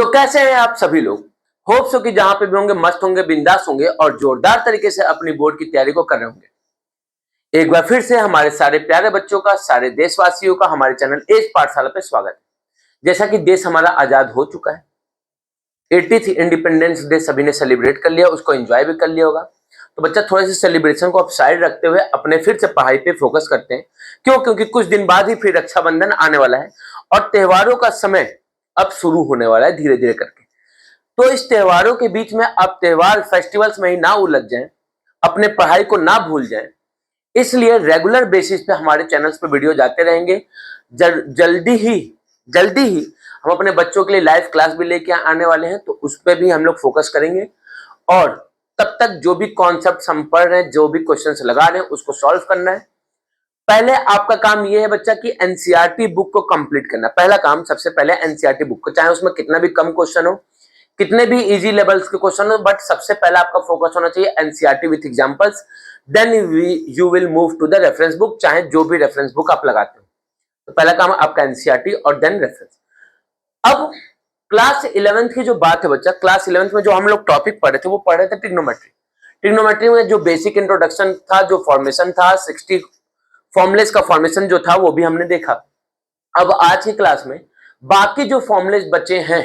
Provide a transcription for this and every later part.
तो कैसे हैं आप सभी लोग। होप्स हो कि जहां पे भी होंगे मस्त होंगे, बिंदास होंगे और जोरदार तरीके से अपनी बोर्ड की तैयारी को कर रहे होंगे। एक बार फिर से हमारे सारे प्यारे बच्चों का, सारे देशवासियों का हमारे चैनल एज पाठशाला पे स्वागत है। जैसा कि देश हमारा आजाद हो चुका है, 80th इंडिपेंडेंस डे सभी ने सेलिब्रेट कर लिया, उसको एंजॉय भी कर लिया होगा। तो बच्चा थोड़े से सेलिब्रेशन को अब साइड रखते हुए अपने फिर से पढ़ाई पे फोकस करते हैं। क्यों? क्योंकि कुछ दिन बाद ही फिर रक्षाबंधन आने वाला है और त्योहारों का समय अब शुरू होने वाला है धीरे धीरे करके। तो इस त्योहारों के बीच में आप त्योहार फेस्टिवल्स में ही ना उलझ जाएं, अपने पढ़ाई को ना भूल जाएं, इसलिए रेगुलर बेसिस पे हमारे चैनल्स पे वीडियो जाते रहेंगे। जल्दी ही हम अपने बच्चों के लिए लाइव क्लास भी लेके आने वाले हैं, तो उस पर भी हम लोग फोकस करेंगे। और तब तक जो भी कॉन्सेप्ट हम पढ़ रहे हैं, जो भी क्वेश्चंस लगा रहे हैं, उसको सॉल्व करना है। पहले आपका काम यह है बच्चा कि एनसीईआरटी बुक को कंप्लीट करना। पहला काम सबसे पहले एनसीईआरटी बुक को, चाहे उसमें कितना भी कम क्वेश्चन हो, कितने भी इजी लेवल्स के क्वेश्चन हो, बट सबसे पहले आपका फोकस होना चाहिए NCERT with examples. Then you will move to the reference book, चाहे जो भी रेफरेंस बुक आप लगाते हो। तो पहला काम आपका एनसीईआरटी और देन रेफरेंस। अब क्लास 11th की जो बात है बच्चा, क्लास 11th में जो हम लोग टॉपिक पढ़े थे वो पढ़े थे ट्रिग्नोमेट्री। ट्रिग्नोमेट्री में जो बेसिक इंट्रोडक्शन था, जो फॉर्मेशन था, 60 फॉर्मुलेस का फॉर्मेशन जो था वो भी हमने देखा। अब आज की क्लास में बाकी जो फॉर्मुलेस बचे हैं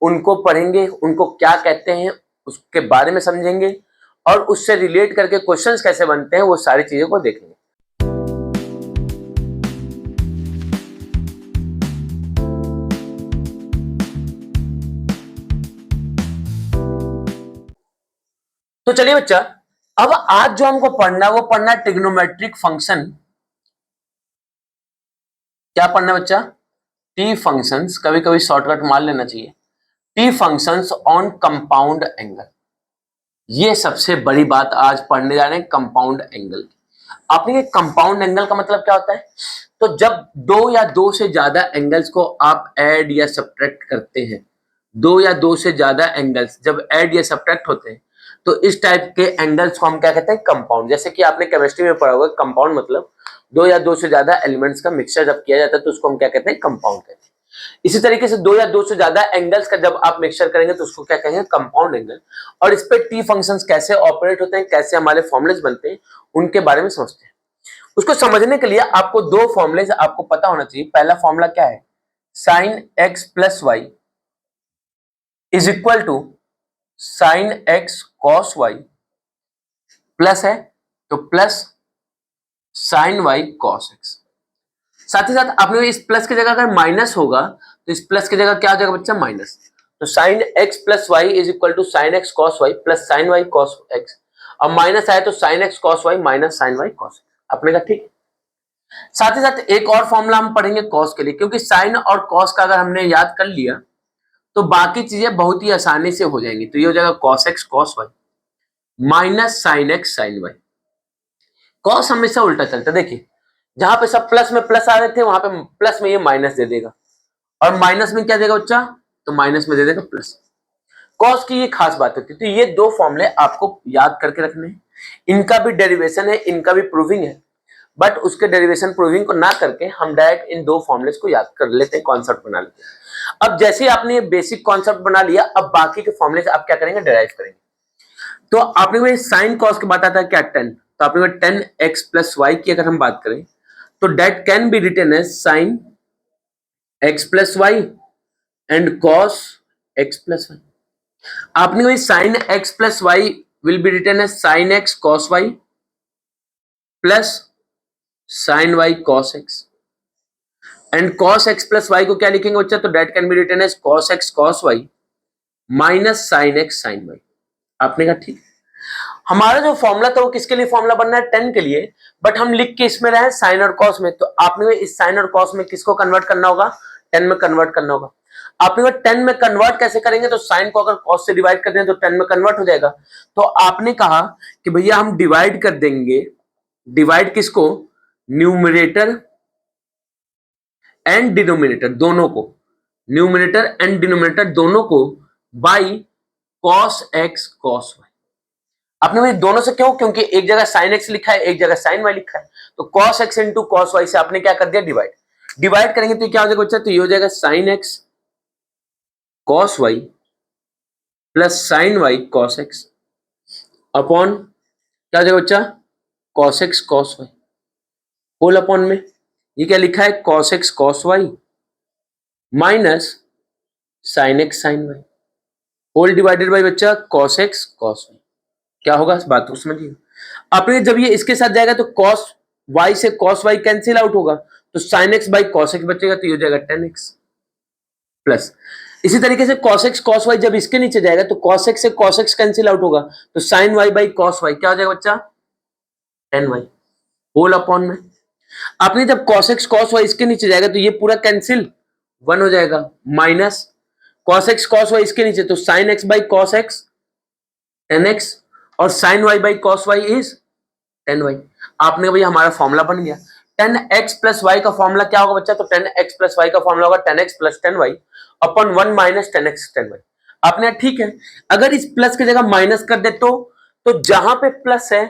उनको पढ़ेंगे, उनको क्या कहते हैं उसके बारे में समझेंगे और उससे रिलेट करके क्वेश्चंस कैसे बनते हैं वो सारी चीजों को देखेंगे। तो चलिए बच्चा, अब आज जो हमको पढ़ना है वो पढ़ना है ट्रिग्नोमेट्रिक फंक्शन। क्या पढ़ना है बच्चा? टी फंक्शंस, कभी कभी शॉर्टकट मार लेना चाहिए। T functions on compound angle, ये सबसे बड़ी बात आज पढ़ने जा रहे हैं, कंपाउंड एंगल। आपने ये कंपाउंड एंगल का मतलब क्या होता है? तो जब दो या दो से ज्यादा एंगल्स को आप ऐड या सब्ट्रैक्ट करते हैं, दो या दो से ज्यादा एंगल्स जब ऐड या सब्ट्रैक्ट होते हैं तो इस टाइप के एंगल्स को हम क्या कहते हैं? कंपाउंड। जैसे कि आपने केमिस्ट्री में पढ़ा होगा, कंपाउंड मतलब दो या दो से ज्यादा एलिमेंट्स का मिक्सचर जब किया जाता है तो उसको हम क्या कहते हैं? कंपाउंड कहते हैं। इसी तरीके से दो या दो से ज्यादा एंगल्स का जब आप मिक्सचर करेंगे तो उसको क्या कहेंगे? Compound angle. और इस पे टी फंक्शंस कैसे ऑपरेट होते हैं, कैसे हमारे फॉर्मुलेस बनते हैं, उनके बारे में समझते हैं। उसको समझने के लिए आपको दो फॉर्मुलेस आपको पता होना चाहिए। पहला फॉर्मूला क्या है? Sine x plus y is equal to sine x cos y, plus है तो plus sine y cos x. साथ ही साथ आपने इस प्लस की जगह अगर माइनस होगा तो इस प्लस की जगह क्या हो जाएगा बच्चा? माइनस। तो sine x plus y is equal to sine x cos y plus sine y cos x. अब माइनस आए तो sine x cos y minus sine y cos. आपने कहा ठीक। साथ ही साथ एक और फॉर्मूला हम पढ़ेंगे कॉस के लिए, क्योंकि साइन और कॉस का अगर हमने याद कर लिया तो बाकी चीजें बहुत ही आसानी से हो जाएंगी। तो ये हो जाएगा cos x cos y minus sine x sine y. Cos हमेशा उल्टा चलता है। देखिए, जहां पे सब प्लस में प्लस आ रहे थे वहां पे प्लस में ये माइनस दे देगा, और माइनस में क्या देगा बच्चा? तो माइनस में दे देगा प्लस। कॉस की ये खास बात होती है। तो ये दो फॉर्मूले आपको याद करके रखने हैं। इनका भी डेरिवेशन है, इनका भी प्रूविंग है, बट उसके डेरिवेशन प्रूविंग को ना करके हम डायरेक्ट इन दो फॉर्मुलेस को याद कर लेते हैं, कॉन्सेप्ट बना लेते हैं। अब जैसे आपने ये बेसिक कॉन्सेप्ट बना लिया, अब बाकी के फॉर्मुलेस आप क्या करेंगे? डिराइव करेंगे। तो आपने में साइन कॉस की बात आता है क्या? टेन। तो आपने में टेन एक्स प्लस वाई की अगर हम बात करें तो that can be written as sine x plus y and cos x plus y. आपने में sine x plus y will be written as sine x cos y plus sine y cos x, and cos x plus y को क्या लिखेंगे बच्चा? तो that can be written as cos x cos y minus sine x sine y. आपने कहा ठीक। हमारा जो फॉर्मूला था वो किसके लिए फॉर्मूला बनना है? टेन के लिए, बट हम लिख के इसमें रहे साइन और कॉस में। तो आपने इस साइन और कॉस में किसको कन्वर्ट करना होगा? टेन में कन्वर्ट करना होगा। आपने टेन में कन्वर्ट कैसे करेंगे? तो साइन को अगर कॉस से डिवाइड कर दें तो टेन में कन्वर्ट हो जाएगा। तो आपने कहा कि भैया हम डिवाइड कर देंगे, डिवाइड किसको? न्यूमरेटर एंड डिनोमिनेटर दोनों को, न्यूमरेटर एंड डिनोमिनेटर दोनों को by cos x cos y. आपने भाई दोनों से क्यों? क्योंकि एक जगह साइन एक्स लिखा है, एक जगह साइन वाई लिखा है। तो cos x into cos y से आपने क्या कर दिया? डिवाइड। डिवाइड करेंगे तो क्या हो जाएगा बच्चा? तो ये हो जाएगा sine x cos y plus sine y cos x upon क्या हो जाएगा बच्चा, cos x cos y whole upon में ये क्या लिखा है, cos x cos y minus sine x sine y whole divided by बच्चा कॉस एक्स कॉस वाई। क्या होगा इस बात को समझिए, आपने जब ये इसके साथ जाएगा तो कॉस वाई से कॉस वाई कैंसिल आउट होगा, तो sine x by cos x बचेगा, तो ये हो जाएगा टेन एक्स प्लस इसी तरीके से cos x cos y जब इसके नीचे जाएगा तो cos x से cos x कैंसिल आउट होगा, तो sin y by cos y क्या हो जाएगा बच्चा, tan y होल अपॉन में आपने जब cos x cos y इसके नीचे जाएगा तो ये पूरा कैंसिल 1 हो जाएगा minus cos x cos y इसके नीचे तो sin x by cos x tan x और sin y by cos y is tan y। आपने भाई हमारा फॉर्मूला बन गया, tan x प्लस y का फॉर्मूला क्या होगा बच्चा, तो tan x प्लस y का फॉर्मूला होगा tan x plus tan y upon 1 minus tan x tan y। आपने ठीक है, अगर इस प्लस की जगह माइनस कर दे तो जहां पे प्लस है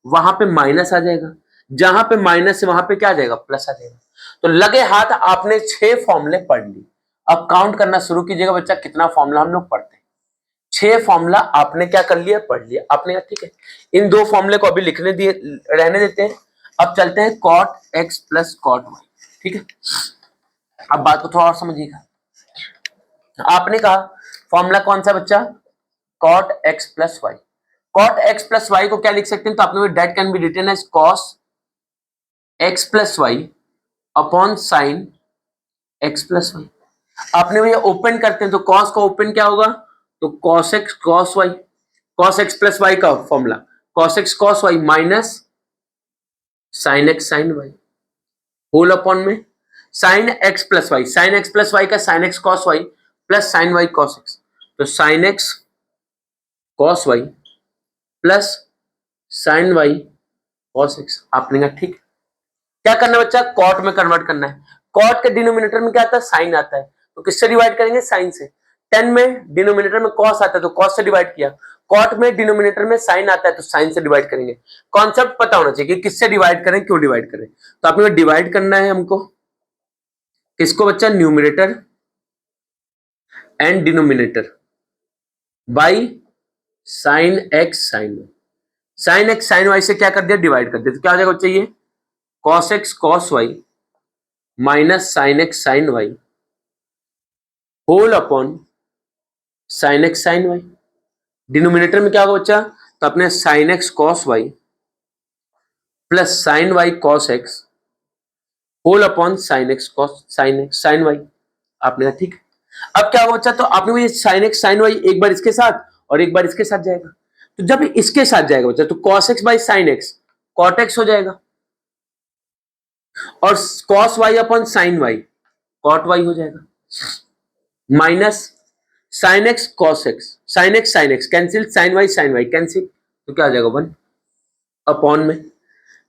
वहां पे माइनस आ जाएगा, जहां पे माइनस है वहां पे क्या आ जाएगा, प्लस आ जाएगा। तो लगे हाथ आपने 6 फॉर्मूले पढ़ लिए, अब काउंट करना शुरू कीजिएगा बच्चा कितना फॉर्मूला हम लोग पढ़ते हैं। 6 फॉर्मूला आपने क्या कर लिया, पढ़ लिया आपने, ठीक है। इन 2 फॉर्मूले को अभी लिखने दिए, रहने देते हैं। अब चलते हैं cot x plus cot y, ठीक है। अब बात को थोड़ा और समझिएगा, आपने कहा फॉर्मूला कौन सा बच्चा, cot x plus y. cot x plus y को क्या लिख सकते हैं, तो आपने that can be written as cos x plus y upon sine x plus y. आपने भैया ओपन करते हैं तो cos का ओपन क्या होगा, तो cos x cos y, cos x plus y का formula cos x cos y minus sin x sin y whole upon में sin x plus y, sin x plus y का sin x cos y plus sin y cos x, तो sin x cos y plus sin y cos x। आपने कहा ठीक, क्या करना है बच्चा, कॉट में कन्वर्ट करना है। कॉट के डिनोमिनेटर में क्या आता है, साइन आता है, तो किससे डिवाइड करेंगे, साइन से। 10 में डिनोमिनेटर में कॉस आता है तो कॉस से डिवाइड किया, कॉट में डिनोमिनेटर में साइन आता है तो साइन से डिवाइड करेंगे। कॉन्सेप्ट पता होना चाहिए कि किससे डिवाइड करें, क्यों डिवाइड करें। तो आपने डिवाइड करना है हमको किसको बच्चा, numerator and denominator by sine x sine y. Sine x sine y से क्या कर दिया, डिवाइड कर दिया, तो क्या हो जाएगा बच्चा, ये cos x cos y minus sine x sine y whole upon sine x sine y. Denominator में क्या होगा बच्चा, तो अपने sine x cos y plus sine y cos x whole upon sine x cos sine x sine y. आपने कहा ठीक। अब क्या होगा बच्चा, तो आपने ये साइन एक्स साइन वाई एक बार इसके साथ और एक बार इसके साथ जाएगा, तो जब इसके साथ जाएगा बच्चा तो cos x by sine x cot x हो जाएगा और cos y upon sine y cot y हो जाएगा minus sine x cos x sine x cancel sine y cancel, तो क्या आ जाएगा 1 अपॉन में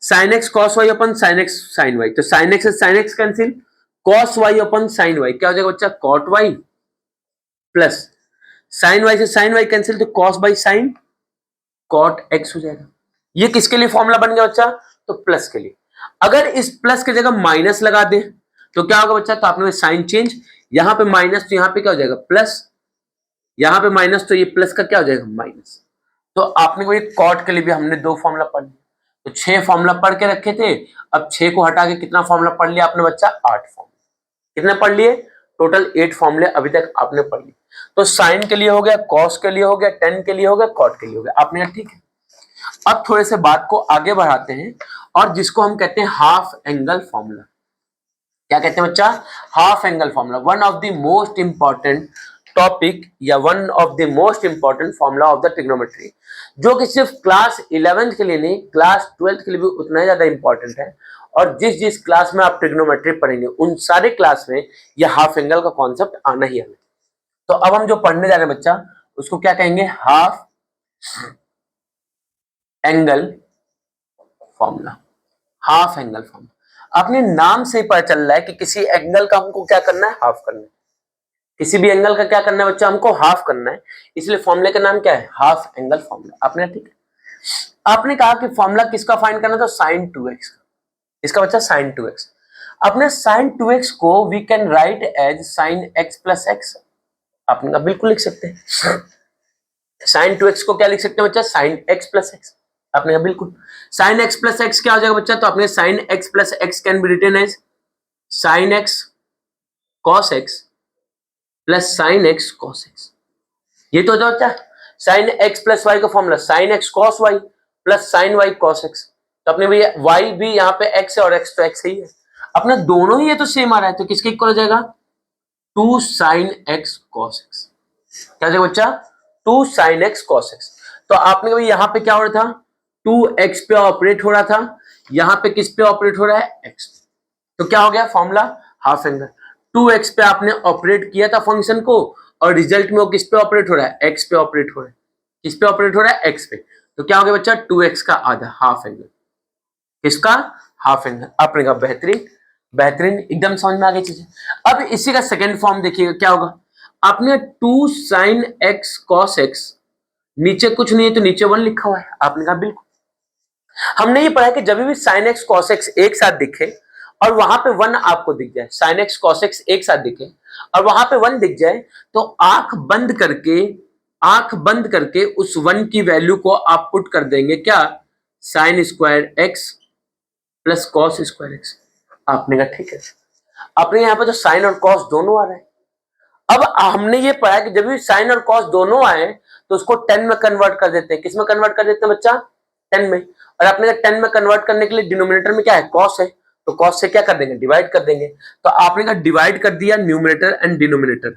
sine x cos y upon sine x sine y, तो साइन एक्स से sine x cancel, cos y upon sine y क्या हो जाएगा बच्चा, cot y plus sine y से साइन वाई कैंसिल, तो cos by sine cot x हो जाएगा। ये किसके लिए फॉर्मूला बन गया बच्चा, तो प्लस के लिए। अगर इस प्लस की जगह माइनस लगा दे तो क्या होगा बच्चा, तो आपने साइन चेंज, यहां पे माइनस तो यहां पे क्या हो जाएगा प्लस, यहां पे माइनस तो ये प्लस का क्या हो जाएगा माइनस। तो आपने कोई कॉट के लिए भी हमने 2 फॉर्मूला पढ़ लिया, तो 6 फॉर्मूला पढ़ के रखे थे, अब 6 को हटा के कितना फॉर्मूला पढ़ लिया आपने बच्चा, 8 फॉर्मूला। कितने पढ़ लिए, टोटल 8 फॉर्मूले अभी तक आपने पढ़ लिए। तो साइन के लिए हो गया, कॉस के लिए हो गया, टेन के लिए हो गया, कॉट के लिए हो गया। आपने कहा ठीक है। अब थोड़े से बात को आगे बढ़ाते हैं और जिसको हम कहते हैं हाफ एंगल फॉर्मूला। क्या कहते हैं बच्चा, half angle formula, one of the most important topic या one of the most important formula of the trigonometry, जो कि सिर्फ क्लास 11th के लिए नहीं, क्लास 12th के लिए भी उतना ही ज्यादा इंपॉर्टेंट है। और जिस जिस क्लास में आप ट्रिग्नोमेट्री पढ़ेंगे उन सारे क्लास में यह हाफ एंगल का कॉन्सेप्ट आना ही आना। तो अब हम जो पढ़ने जा रहे हैं बच्चा उसको क्या कहेंगे, half angle formula. Half angle formula, अपने नाम से ही पता चल रहा है कि किसी एंगल का हमको क्या करना है, हाफ करना है। किसी भी एंगल का क्या करना है बच्चा, हमको हाफ करना है, इसलिए फॉर्मूले का नाम क्या है, हाफ एंगल फॉर्मूला। आपने ठीक है। आपने कहा कि फॉर्मूला किसका फाइंड करना था, साइन 2x का। इसका बच्चा साइन 2x। अपने साइन 2x को we can write as sine x plus x. आपने कहा बिल्कुल लिख सकते हैं। साइन 2x को क्या लिख सकते हैं बच्चा, साइन x प्लस एक्स। आपने कहा बिल्कुल। साइन x प्लस एक्स क्या हो जाएगा बच्चा, तो आपने sine x plus x can be written as sine x cos x plus sine x cos x। ये तो हो जाता है साइन x प्लस वाई का formula, sine x cos y plus sine y cos x। तो अपने भैया y भी यहाँ पे x है और x तो x ही है, अपना दोनों ही ये तो सेम आ रहा है, तो किसके इक्वल हो जाएगा, 2 साइन x कॉस x। क्या हो जाएगा बच्चा, 2 साइन x कॉस x। तो आपने कहा यहाँ पे क्या हो रहा था, 2x पे ऑपरेट हो रहा था, यहाँ पे किस पे ऑपरेट हो रहा है, x। तो क्या हो गया फॉर्मूला, हाफ एंगल। 2x पे आपने ऑपरेट किया था फंक्शन को और रिजल्ट में वो किस पे ऑपरेट हो रहा है, x पे ऑपरेट हो रहा है। किस पे ऑपरेट हो रहा है, x पे। तो क्या हो गया बच्चा, 2x का आधा, हाफ एंगल। किसका, हाफ एंगल। आपने कहा बेहतरीन, बेहतरीन, एकदम समझ में आ गई चीजें। अब इसी का सेकेंड फॉर्म देखिएगा क्या होगा, आपने 2 साइन x कॉस x, नीचे कुछ नहीं है तो नीचे 1 लिखा हुआ है। आपने कहा बिल्कुल, हमने ये पढ़ा कि जब भी साइन x कॉस x एक साथ दिखे और वहां पे 1 आपको दिख जाए, साइन x कॉस x एक साथ दिखे और वहां पे 1 दिख जाए, तो आंख बंद करके उस 1 की वैल्यू को आप पुट कर देंगे क्या, sine square x plus cos square x। आपने कहा ठीक है। अपने यहाँ पे तो साइन और कॉस दोनों आ रहे हैं। अब हमने ये पढ़ा कि जब भी साइन और कॉस दोनों आए तो उसको 10 में कन्वर्ट कर देते हैं। किस में कन्वर्ट कर देते हैं बच्चा, 10 में। और आपने 10 में कन्वर्ट करने के लिए डिनोमिनेटर में क्या है, कॉस है, तो कॉस से क्या कर देंगे, डिवाइड कर देंगे। तो आपने कहा डिवाइड कर दिया न्यूमरेटर एंड डिनोमिनेटर,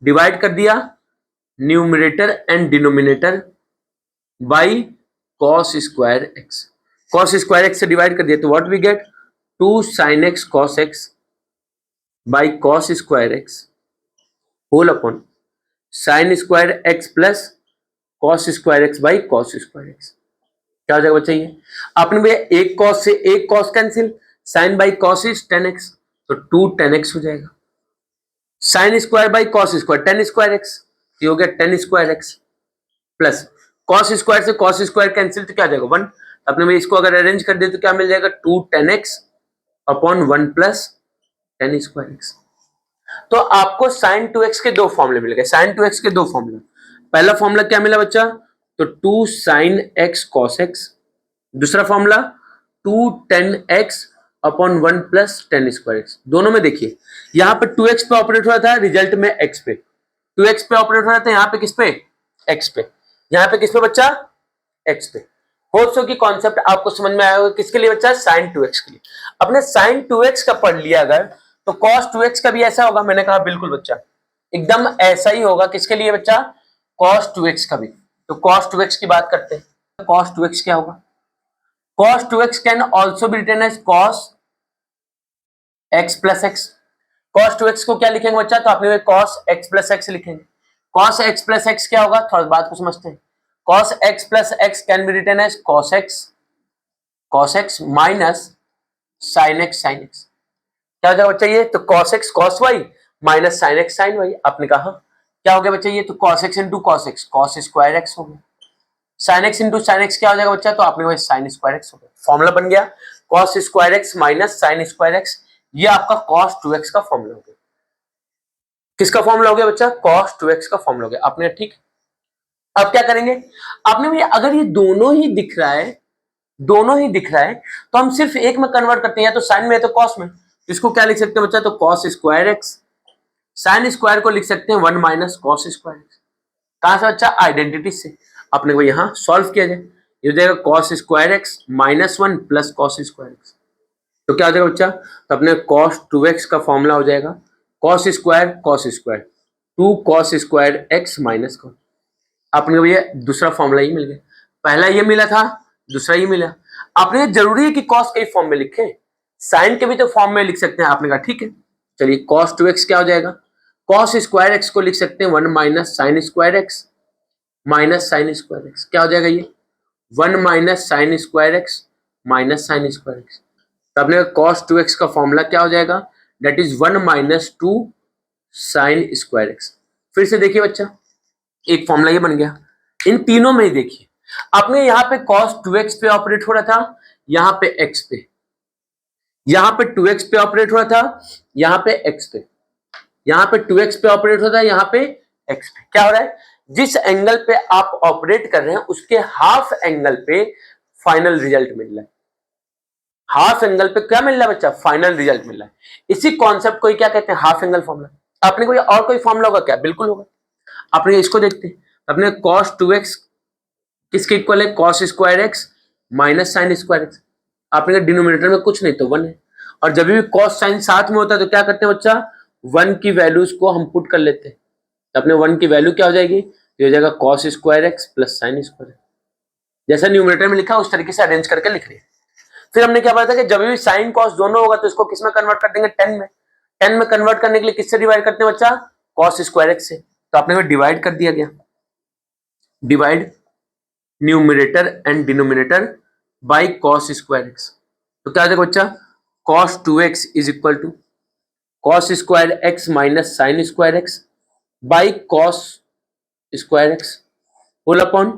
डिवाइड कर दिया numerator and denominator by cos square x. Cos square x से डिवाइड कर दिया तो what we get, 2 sine x cos x by cos square x whole upon sine square x plus cos square x by cos square x. क्या हो जाएगा बच्चा, ये आपने भैया एक कॉस से एक cos cancel, sine by cos is 10x, तो 2 10x हो जाएगा। Sine square by cos square 10 square x, ये हो गया 10 square x plus cos square से कॉस स्क्वायर कैंसिल तो क्या हो जाएगा 1। अपने में इसको अगर अरेंज कर दे तो क्या मिल जाएगा, 2 10x upon 1 plus 10 square x. तो आपको साइन 2x के दो फॉर्मूले मिल गए, साइन 2x के दो फॉर्मूले। पहला फॉर्मूला क्या मिला बच्चा, तो 2 साइन x कॉस x, दूसरा formula 2 10x upon 1 plus 10 square x. दोनों में देखिए यहां पे 2x पे ऑपरेट हो रहा था, रिजल्ट में x पे, 2x पे ऑपरेट हो रहा था, यहां पे किस पे, x पे, यहां पे किस पे बच्चा, x पे। होप सो की कॉन्सेप्ट आपको समझ में आया होगा। किसके लिए बच्चा, साइन 2x के लिए। अपने साइन 2x का पढ़ लिया अगर, तो cos 2x का भी ऐसा होगा। मैंने कहा बिल्कुल बच्चा, एकदम ऐसा ही होगा। किसके लिए बच्चा, cos 2x का भी। तो cos 2x की बात करते हैं। cos 2x क्या होगा, cos 2x can also be written as cos x plus x. cos 2x को क्या लिखेंगे बच्चा, तो आपने cos x प्लस एक्स लिखेंगे। cos x प्लस एक्स क्या होगा, थोड़ा बात को समझते हैं। cos x plus x can be written as cos x minus sin x sin x। क्या हो जाएगा बच्चा, ये तो cos x cos y minus sin x sin y। आपने कहा क्या हो गया बच्चा, ये तो cos x into cos x cos square x हो गया, sin x into sin x क्या हो जाएगा बच्चा, तो आपने वही sin स्क्वायर x हो गया। फॉर्मूला बन गया cos square x minus sin square x। ये आपका cos 2x का फॉर्मूला हो गया। किसका फॉर्मूला हो गया बच्चा, cos 2x का फॉर्मूला हो गया। आपने ठीक, अब क्या करेंगे, आपने भैया अगर ये दोनों ही दिख रहा है, दोनों ही दिख रहा है, तो हम सिर्फ एक में कन्वर्ट करते हैं, या तो साइन में या तो कॉस में। इसको क्या लिख सकते हैं बच्चा, तो cos square x, sine square को लिख सकते हैं 1 माइनस कॉस स्क्वायर एक्स। कहां से बच्चा, आइडेंटिटी से। अपने को यहां सॉल्व किया जाए, ये हो जाएगा cos square x minus 1 plus cos square x. तो क्या हो जाएगा बच्चा, तो अपने cos 2x का फॉर्मूला हो जाएगा cos square 2 cos square x minus cos. आपने भैया दूसरा फॉर्मूला ही मिल गया, पहला ये मिला था, दूसरा ही मिला। आपने जरूरी है कि cos के फॉर्म में लिखें, साइन के भी तो फॉर्म में लिख सकते हैं। आपने कहा ठीक है, चलिए cos 2x क्या हो जाएगा, cos स्क्वायर एक्स को लिख सकते हैं 1 minus sine square x minus sine square x. क्या हो जाएगा ये 1 minus sine square x minus sine square x. तो आपने cos 2x का फॉर्मूला क्या हो जाएगा, that is 1 minus 2 sine square x. फिर से देखिए बच्चा, एक फॉर्मूला ये बन गया। इन तीनों में ही देखिए, आपने यहाँ पे cos 2x पे ऑपरेट हो रहा था, यहाँ पे x पे, यहाँ पे 2x पे ऑपरेट हो रहा था, यहाँ पे x पे, यहाँ पे 2x पे ऑपरेट होता है, यहाँ पे एक्स पे। क्या हो रहा है, जिस एंगल पे आप ऑपरेट कर रहे हैं उसके हाफ एंगल पे फाइनल रिजल्ट मिल रहा है। हाफ एंगल पे क्या मिल रहा है बच्चा, फाइनल रिजल्ट मिल रहा है। इसी कॉन्सेप्ट को क्या कहते हैं, हाफ एंगल फॉर्मूला। आपने कोई और कोई फॉर्मूला होगा क्या, बिल्कुल होगा। आपने इसको देखते हैं, अपने cos 2x किसके इक्वल है, cos square x minus sine square x. आपने डिनोमिनेटर में कुछ नहीं तो 1 है, और जब भी cos साइन साथ में होता है तो क्या करते हैं बच्चा, 1 की वैल्यूज को हम पुट कर लेते हैं। तो अपने 1 की वैल्यू क्या हो जाएगी, ये हो जाएगा cos square x plus sine square. जैसा न्यूमरेटर में लिखा उस तरीके से अरेंज करके लिख रहे हैं। फिर हमने क्या बताया था कि जब भी साइन कॉस दोनों होगा तो इसको किस में कन्वर्ट कर देंगे, 10 में। 10 में कन्वर्ट करने के लिए किससे डिवाइड करते हैं बच्चा, cos स्क्वायर एक्स से। तो आपने डिवाइड कर दिया गया, divide numerator and denominator by cos square x. तो क्या हो जाएगा बच्चा, cos 2x is equal to cos square x minus sine square x by cos square x whole upon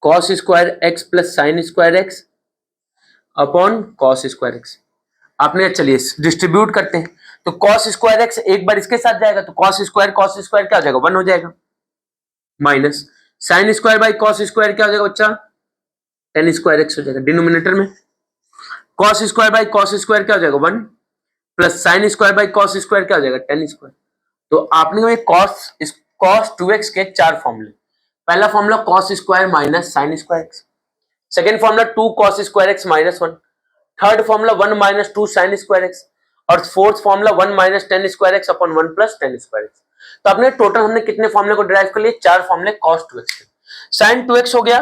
cos square x plus sine square x upon cos square x. आपने चलिए distribute करते हैं, तो cos स्क्वायर एक्स एक बार इसके साथ जाएगा तो cos स्क्वायर क्या हो जाएगा, 1 हो जाएगा, minus sine square by cos square क्या हो जाएगा बच्चा, tan स्क्वायर एक्स हो जाएगा। डिनोमिनेटर में cos square by cos square क्या हो जाएगा, 1 plus sine square by cos square क्या हो जाएगा, tan स्क्वायर। तो आपने cos 2x के 4 फॉर्मूले, पहला formula cos square minus sine square x, second formula 2 cos square x minus 1, third formula 1 minus 2 sine square x, और fourth formula 1 minus tan square x upon 1 plus tan square x. तो आपने total हमने कितने फॉर्मूले को derive कर लिए, 4 फॉर्मूले cos 2x के। sin 2x हो गया,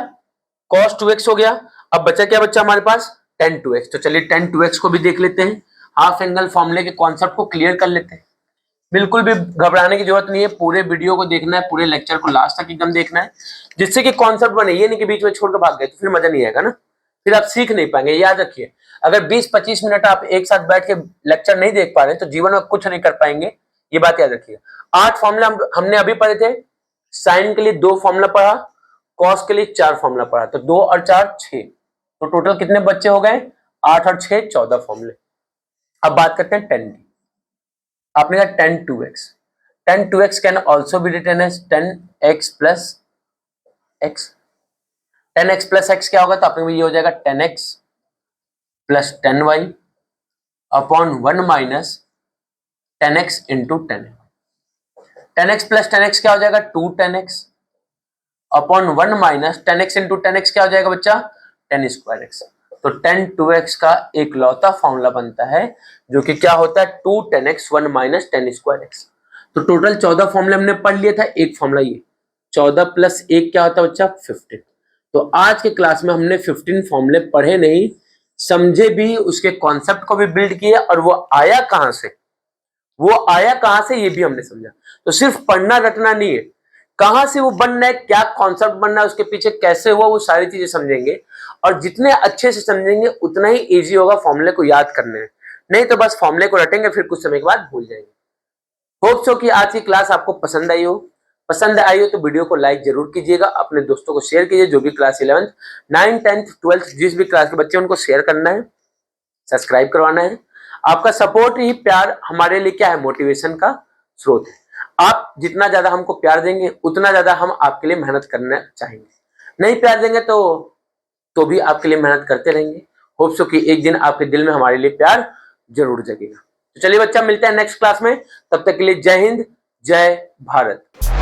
cos 2x हो गया, अब बचा क्या बच्चा हमारे पास, tan 2x। तो चलिए tan 2x को भी देख लेते हैं, हाफ एंगल फॉर्मूले के कॉन्सेप्ट को क्लियर कर लेते हैं। बिल्कुल भी घबराने की जरूरत नहीं है, पूरे वीडियो को देखना है, पूरे लेक्चर को लास्ट तक एकदम देखना है, जिससे कि कॉन्सेप्ट बने। ये नहीं कि बीच में छोड़कर भाग गए तो फिर मजा नहीं आएगा ना, फिर आप सीख नहीं पाएंगे। याद रखिए, अगर 20-25 मिनट आप एक साथ बैठ के लेक्चर नहीं देख पा रहे तो जीवन में कुछ नहीं कर पाएंगे, ये बात याद रखिए। 8 फॉर्मूला हमने अभी पढ़े थे, साइन के लिए 2 फॉर्मूला पढ़ा, कॉस के लिए 4 फॉर्मूला पढ़ा, तो 2 और 4 6, तो टोटल कितने बच्चे हो गए, 8 और 6 14 फॉर्मूले। अब बात करते हैं tan की। आपने कहा tan 2x, tan 2x can also be written as tan x plus x। tan x plus x क्या होगा, तो आपने ये हो जाएगा tan x plus tan y upon 1 minus tan x into tan y। tan x plus tan x क्या हो जाएगा, 2 tan x upon 1 minus tan x into tan x क्या हो जाएगा बच्चा, tan स्क्वायर x। तो tan 2x का एक लौता फॉर्मूला बनता है जो कि क्या होता है, 2 tan x 1 minus tan square x। तो टोटल 14 फॉर्मूले हमने पढ़ लिया था, एक फॉर्मूला ये 14 प्लस 1 क्या होता है बच्चा, 15। तो आज के क्लास में हमने 15 फॉर्मूले पढ़े नहीं, समझे भी, उसके कॉन्सेप्ट को भी बिल्ड किया, और वो आया कहां से ये भी हमने समझा। तो सिर्फ पढ़ना रटना नहीं है, कहां से वो बनना है, क्या कॉन्सेप्ट बनना है, उसके पीछे कैसे हुआ, वो सारी चीजें समझेंगे। और जितने अच्छे से समझेंगे उतना ही इजी होगा फॉर्मूले को याद करने में। नहीं तो बस फॉर्मूले को रटेंगे फिर कुछ समय के बाद भूल जाएंगे। होप सो कि आज की क्लास आपको पसंद आई हो। पसंद आई हो तो वीडियो को लाइक जरूर कीजिएगा, अपने दोस्तों को शेयर कीजिए, जो भी class 11th 9th 10th 12th जिस भी क्लास के बच्चे उनको शेयर करना है, सब्सक्राइब करवाना है। आपका सपोर्ट ही प्यार हमारे लिए क्या है, मोटिवेशन का स्रोत है। आप जितना ज्यादा हमको प्यार देंगे उतना ज्यादा हम आपके लिए मेहनत करना चाहेंगे, नहीं प्यार देंगे तो भी आपके लिए मेहनत करते रहेंगे। होप सो कि एक दिन आपके दिल में हमारे लिए प्यार जरूर जगेगा। तो चलिए बच्चा, मिलते हैं नेक्स्ट क्लास में, तब तक के लिए जय हिंद, जय भारत।